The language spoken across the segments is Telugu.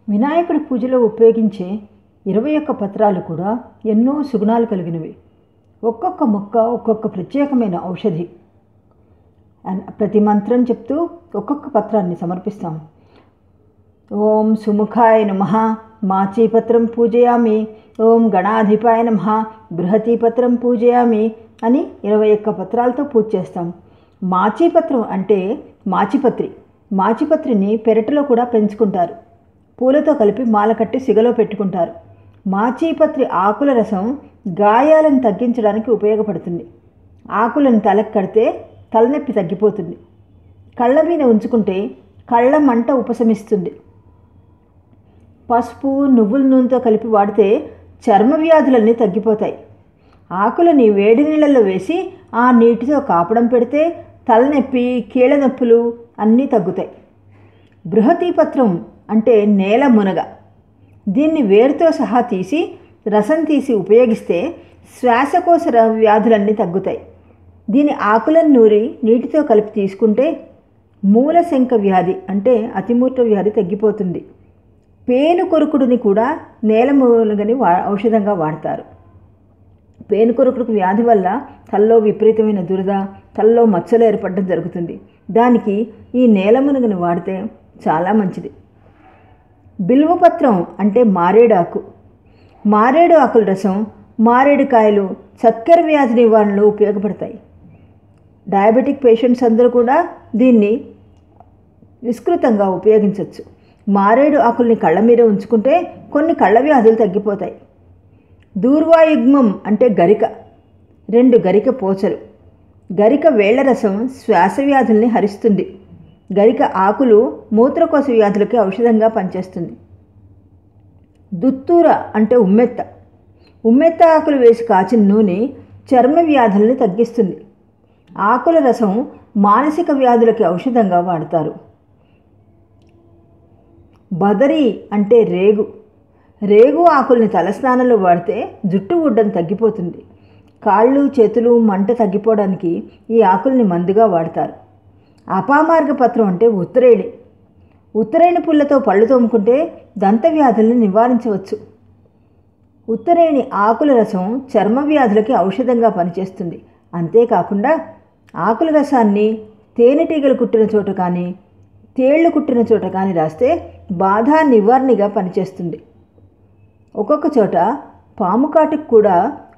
వినాయకుడి పూజలో ఉపయోగించే 21 పత్రాలు కూడా ఎన్నో సుగుణాలు కలిగినవి. ఒక్కొక్క మొక్క ఒక్కొక్క ప్రత్యేకమైన ఔషధి. ప్రతి మంత్రం చెప్తూ ఒక్కొక్క పత్రాన్ని సమర్పిస్తాం. ఓం సుముఖాయ నమః మాచీపత్రం పూజయామి, ఓం గణాధిపాయ నమః బృహతీపత్రం పూజయామి అని 21 పత్రాలతో పూజ చేస్తాం. మాచీపత్రం అంటే మాచిపత్రి. మాచిపత్రిని పెరటిలో కూడా పెంచుకుంటారు. పూలతో కలిపి మాల కట్టి సిగలో పెట్టుకుంటారు. మాచీపత్రి ఆకుల రసం గాయాలను తగ్గించడానికి ఉపయోగపడుతుంది. ఆకులను తలకు కడితే తలనొప్పి తగ్గిపోతుంది. కళ్ళ మీద ఉంచుకుంటే కళ్ళ మంట ఉపశమిస్తుంది. పసుపు నువ్వుల నూనెతో కలిపి వాడితే చర్మ వ్యాధులన్నీ తగ్గిపోతాయి. ఆకులని వేడి నీళ్ళల్లో వేసి ఆ నీటితో కాపడం పెడితే తలనొప్పి కీళ్ళ నొప్పులు అన్నీ తగ్గుతాయి. బృహతీపత్రం అంటే నేల మునగ. దీన్ని వేరుతో సహా తీసి రసం తీసి ఉపయోగిస్తే శ్వాసకోశ వ్యాధులన్నీ తగ్గుతాయి. దీని ఆకులను నూరి నీటితో కలిపి తీసుకుంటే మూలశంక వ్యాధి అంటే అతిమూత్ర వ్యాధి తగ్గిపోతుంది. పేను కొరుకుడిని కూడా నేల మునగని ఔషధంగా వాడతారు. పేను కొరుకుడు వ్యాధి వల్ల తలలో విపరీతమైన దురద, తలలో మచ్చలు ఏర్పడడం జరుగుతుంది. దానికి ఈ నేల మునగని వాడితే చాలా మంచిది. బిల్వపత్రం అంటే మారేడు ఆకు. మారేడు ఆకుల రసం, మారేడుకాయలు చక్కెర వ్యాధి నివారణలో ఉపయోగపడతాయి. డయాబెటిక్ పేషెంట్స్ అందరూ కూడా దీన్ని విస్తృతంగా ఉపయోగించవచ్చు. మారేడు ఆకుల్ని కళ్ళ మీద ఉంచుకుంటే కొన్ని కళ్ళ వ్యాధులు తగ్గిపోతాయి. దూర్వాయుగ్మం అంటే గరిక. 2 గరిక పోచలు. గరిక వేళ్ల రసం శ్వాస వ్యాధుల్ని హరిస్తుంది. గరిక ఆకులు మూత్రకోశ వ్యాధులకి ఔషధంగా పనిచేస్తుంది. దుత్తూర అంటే ఉమ్మెత్త. ఉమ్మెత్త ఆకులు వేసి కాచిన నూనె చర్మ వ్యాధుల్ని తగ్గిస్తుంది. ఆకుల రసం మానసిక వ్యాధులకి ఔషధంగా వాడతారు. బదరి అంటే రేగు. రేగు ఆకుల్ని తలస్నానంలో వాడితే జుట్టు ఊడ్డం తగ్గిపోతుంది. కాళ్ళు చేతులు మంట తగ్గిపోవడానికి ఈ ఆకుల్ని మందుగా వాడతారు. అపామార్గపత్రం అంటే ఉత్తరేణి. ఉత్తరేణి పుల్లతో పళ్ళు తోముకుంటే దంత వ్యాధుల్ని నివారించవచ్చు. ఉత్తరేణి ఆకుల రసం చర్మ వ్యాధులకి ఔషధంగా పనిచేస్తుంది. అంతేకాకుండా ఆకుల రసాన్ని తేనెటీగలు కుట్టిన చోట కానీ తేళ్లు కుట్టిన చోట కానీ రాస్తే బాధ నివారణగా పనిచేస్తుంది. ఒక్కొక్క చోట పాము కాటుకు కూడా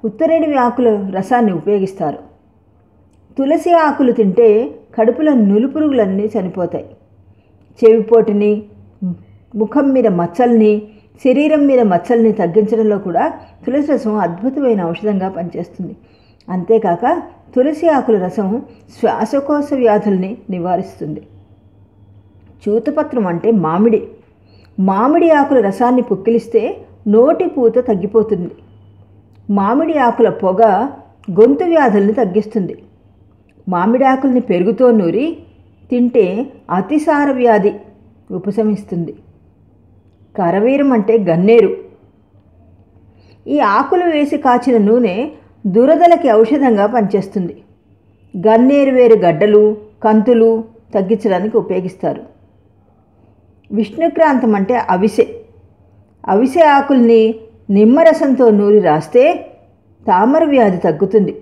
ఉత్తరేణి ఆకుల రసాన్ని ఉపయోగిస్తారు. తులసి ఆకులు తింటే కడుపులో నులుపురుగులన్నీ చనిపోతాయి. చెవిపోటుని, ముఖం మీద మచ్చల్ని, శరీరం మీద మచ్చల్ని తగ్గించడంలో కూడా తులసి రసం అద్భుతమైన ఔషధంగా పనిచేస్తుంది. అంతేకాక తులసి ఆకుల రసం శ్వాసకోశ వ్యాధుల్ని నివారిస్తుంది. చూతపత్రం అంటే మామిడి. మామిడి ఆకుల రసాన్ని పుక్కిలిస్తే నోటి పూత తగ్గిపోతుంది. మామిడి ఆకుల పొగ గొంతు వ్యాధుల్ని తగ్గిస్తుంది. మామిడి ఆకుల్ని పెరుగుతో నూరి తింటే అతిసార వ్యాధి ఉపశమిస్తుంది. కరవీరం అంటే గన్నేరు. ఈ ఆకులు వేసి కాచిన నూనె దురదలకి ఔషధంగా పనిచేస్తుంది. గన్నేరు వేరు గడ్డలు, కంతులు తగ్గించడానికి ఉపయోగిస్తారు. విష్ణుక్రాంతం అంటే అవిసె. అవిసె ఆకుల్ని నిమ్మరసంతో నూరి రాస్తే తామర వ్యాధి తగ్గుతుంది.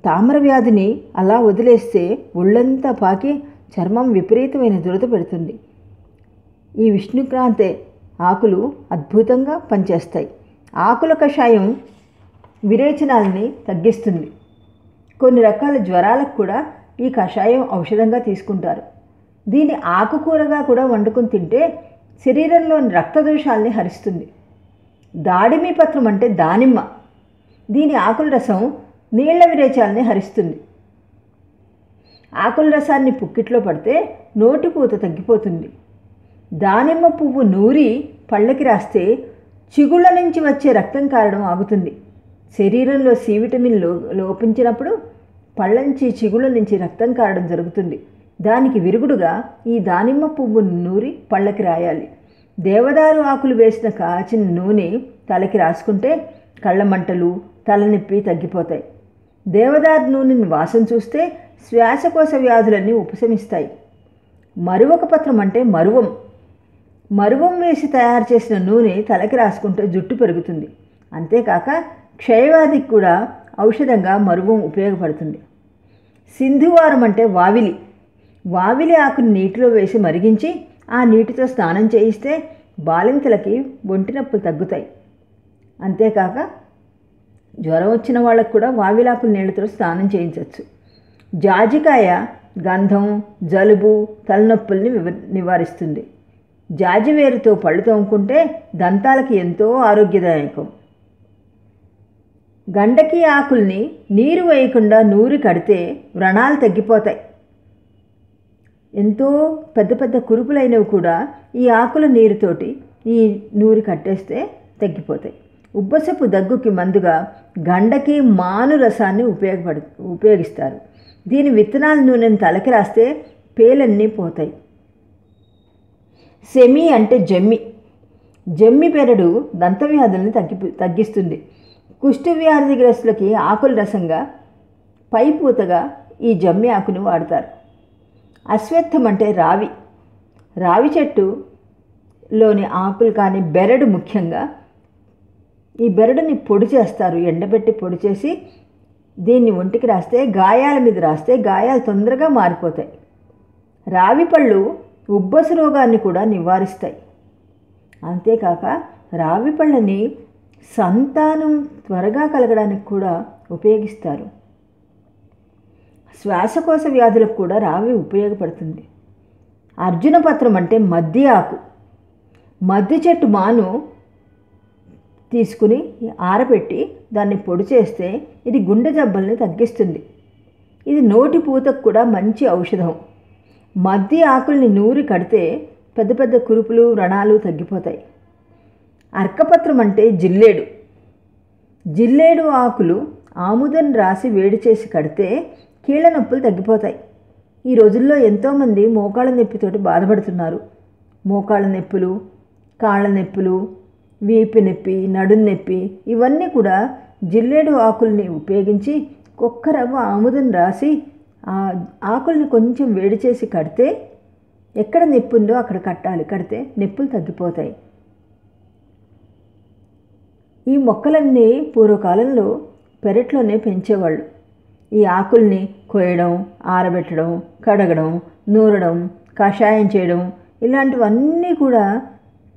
తామర వ్యాధిని అలా వదిలేస్తే ఒళ్ళంతా పాకి చర్మం విపరీతమైన దురద పెడుతుంది. ఈ విష్ణుక్రాంతే ఆకులు అద్భుతంగా పనిచేస్తాయి. ఆకుల కషాయం విరేచనాలని తగ్గిస్తుంది. కొన్ని రకాల జ్వరాలకు కూడా ఈ కషాయం ఔషధంగా తీసుకుంటారు. దీన్ని ఆకుకూరగా కూడా వండుకొని తింటే శరీరంలోని రక్తదోషాలని హరిస్తుంది. దాడిమి పత్రం అంటే దానిమ్మ. దీని ఆకుల రసం నీళ్ల విరేచాలని హరిస్తుంది. ఆకుల రసాన్ని పుక్కిట్లో పడితే నోటిపూత తగ్గిపోతుంది. దానిమ్మ పువ్వు నూరి పళ్ళకి రాస్తే చిగుళ్ళ నుంచి వచ్చే రక్తం కారడం ఆగుతుంది. శరీరంలో సి విటమిన్ లోపించినప్పుడు పళ్ళంచి చిగుళ్ళ నుంచి రక్తం కారడం జరుగుతుంది. దానికి విరుగుడుగా ఈ దానిమ్మ పువ్వును నూరి పళ్ళకి రాయాలి. దేవదారు ఆకులు వేసిన కాచిన నూనె తలకి రాసుకుంటే కళ్ళ మంటలు, తలనొప్పి తగ్గిపోతాయి. దేవదారు నూనెని వాసన చూస్తే శ్వాసకోశ వ్యాధులన్నీ ఉపశమిస్తాయి. మరువక పత్రం అంటే మరువం. మరువం వేసి తయారు చేసిన నూనె తలకి రాసుకుంటే జుట్టు పెరుగుతుంది. అంతేకాక క్షయవ్యాధికి కూడా ఔషధంగా మరువం ఉపయోగపడుతుంది. సింధువారం అంటే వావిలి. వావిలి ఆకుని నీటిలో వేసి మరిగించి ఆ నీటితో స్నానం చేయిస్తే బాలింతలకి ఒంటి నొప్పులు తగ్గుతాయి. అంతేకాక జ్వరం వచ్చిన వాళ్ళకు కూడా వావిలాకుల నీళ్ళతో స్నానం చేయించవచ్చు. జాజికాయ గంధం, జలుబు, తలనొప్పుల్ని నివారిస్తుంది. జాజివేరుతో పళ్ళు తోముకుంటే దంతాలకి ఎంతో ఆరోగ్యదాయకం. గండకి ఆకుల్ని నీరు వేయకుండా నూరి కడితే వ్రణాలు తగ్గిపోతాయి. ఎంతో పెద్ద పెద్ద కురుపులైనవి కూడా ఈ ఆకుల నీరుతోటి ఈ నూరి కట్టేస్తే తగ్గిపోతాయి. ఉబ్బసపు దగ్గుకి మందుగా గండకి మాను రసాన్ని ఉపయోగిస్తారు. దీని విత్తనాల నూనెను తలకి రాస్తే పేలన్నీ పోతాయి. సెమి అంటే జమ్మి. జమ్మి పెరడు దంతవ్యాధుల్ని తగ్గిస్తుంది. కుష్టు వ్యాధిగ్రస్తులకి ఆకుల రసంగా పైపూతగా ఈ జమ్మి ఆకును వాడతారు. అశ్వత్థం అంటే రావి. రావి చెట్టులోని ఆకులు కానీ బెరడు ముఖ్యంగా ఈ బెరడుని పొడి చేస్తారు. ఎండబెట్టి పొడి చేసి దీన్ని ఒంటికి రాస్తే, గాయాల మీద రాస్తే గాయాలు తొందరగా మారిపోతాయి. రావి పళ్ళు ఉబ్బసు రోగాన్ని కూడా నివారిస్తాయి. అంతేకాక రావి పళ్ళని సంతానం త్వరగా కలగడానికి కూడా ఉపయోగిస్తారు. శ్వాసకోశ వ్యాధులకు కూడా రావి ఉపయోగపడుతుంది. అర్జునపత్రం అంటే మద్ది ఆకు. మద్ది చెట్టు మాను తీసుకుని ఆరబెట్టి దాన్ని పొడి చేస్తే ఇది గుండె జబ్బల్ని తగ్గిస్తుంది. ఇది నోటి పూతకు కూడా మంచి ఔషధం. మద్ది ఆకుల్ని నూరి కడితే పెద్ద పెద్ద కురుపులు, వ్రణాలు తగ్గిపోతాయి. అర్కపత్రం అంటే జిల్లేడు. జిల్లేడు ఆకులు ఆముదం రాసి వేడి చేసి కడితే కీళ్ళ నొప్పులు తగ్గిపోతాయి. ఈ రోజుల్లో ఎంతోమంది మోకాళ్ళ నొప్పితోటి బాధపడుతున్నారు. మోకాళ్ళ నొప్పులు, కాళ్ళ నొప్పులు, వీపు నొప్పి, నడుం నొప్పి ఇవన్నీ కూడా జిల్లేడు ఆకుల్ని ఉపయోగించి ఒక్క రవ్వ ఆముదం రాసి ఆ ఆకుల్ని కొంచెం వేడి చేసి కడితే ఎక్కడ నొప్పి ఉందో అక్కడ కట్టాలి. కడితే నొప్పులు తగ్గిపోతాయి. ఈ మొక్కలన్నీ పూర్వకాలంలో పెరట్లోనే పెంచేవాళ్ళు. ఈ ఆకుల్ని కోయడం, ఆరబెట్టడం, కడగడం, నూరడం, కషాయం చేయడం ఇలాంటివన్నీ కూడా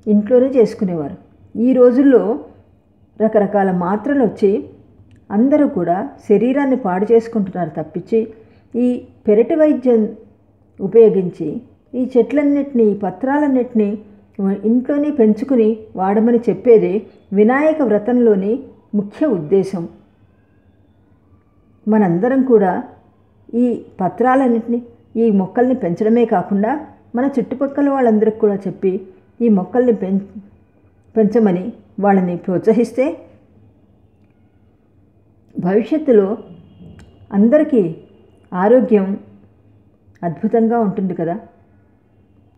ఇంట్లోనే చేసుకునేవారు. ఈ రోజుల్లో రకరకాల మాత్రలు వచ్చి అందరూ కూడా శరీరాన్ని పాడు చేసుకుంటున్నారు తప్పించి ఈ పెరటి వైద్యం ఉపయోగించి ఈ చెట్లన్నిటినీ, ఈ పత్రాలన్నిటినీ ఇంట్లోనే పెంచుకుని వాడమని చెప్పేది వినాయక వ్రతంలోని ముఖ్య ఉద్దేశం. మనందరం కూడా ఈ పత్రాలన్నింటినీ, ఈ మొక్కల్ని పెంచడమే కాకుండా మన చుట్టుపక్కల వాళ్ళందరికీ కూడా చెప్పి ఈ మొక్కల్ని పెంచమని వాళ్ళని ప్రోత్సహిస్తే భవిష్యత్తులో అందరికీ ఆరోగ్యం అద్భుతంగా ఉంటుంది కదా.